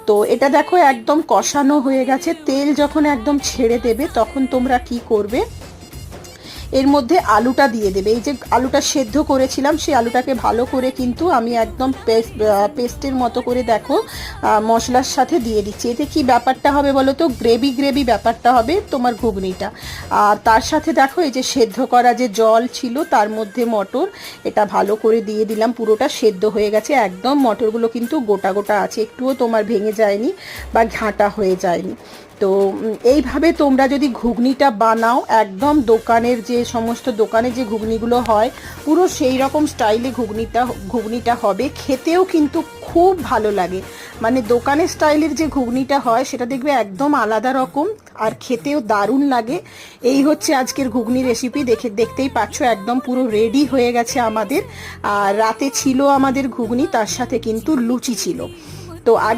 তো এটা দেখো একদম কষানো হয়ে গেছে, তেল যখন একদম ছেড়ে দেবে তখন তোমরা কি করবে, এর মধ্যে আলুটা দিয়ে দেবে। এই যে আলুটা সেদ্ধ করেছিলাম সেই আলুটাকে ভালো করে কিন্তু আমি একদম পেস্টের মতো করে দেখো মশলার সাথে দিয়ে দিচ্ছি। এতে কি ব্যাপারটা হবে বলো তো, গ্রেভি গ্রেভি ব্যাপারটা হবে তোমার ঘুগনিটা। আর তার সাথে দেখো এই যে সেদ্ধ করা যে জল ছিল তার মধ্যে মটর, এটা ভালো করে দিয়ে দিলাম, পুরোটা সেদ্ধ হয়ে গেছে একদম, মটরগুলো কিন্তু গোটা গোটা আছে, একটুও তোমার ভেঙে যায়নি বা ঘাঁটা হয়ে যায়নি। তো এইভাবে তোমরা যদি ঘুগনিটা বানাও, একদম দোকানের যে সমস্ত দোকানে যে ঘুগনিগুলো হয় পুরো সেই রকম স্টাইলে ঘুগনিটা হবে, খেতেও কিন্তু খুব ভালো লাগে। মানে দোকানের স্টাইলের যে ঘুগনিটা হয় সেটা দেখবে একদম আলাদা রকম, আর খেতেও দারুণ লাগে। এই হচ্ছে আজকের ঘুগনি রেসিপি, দেখতেই পাচ্ছ একদম পুরো রেডি হয়ে গেছে আমাদের। আর রাতে ছিল আমাদের ঘুগনি, তার সাথে কিন্তু লুচি ছিল। তো আগে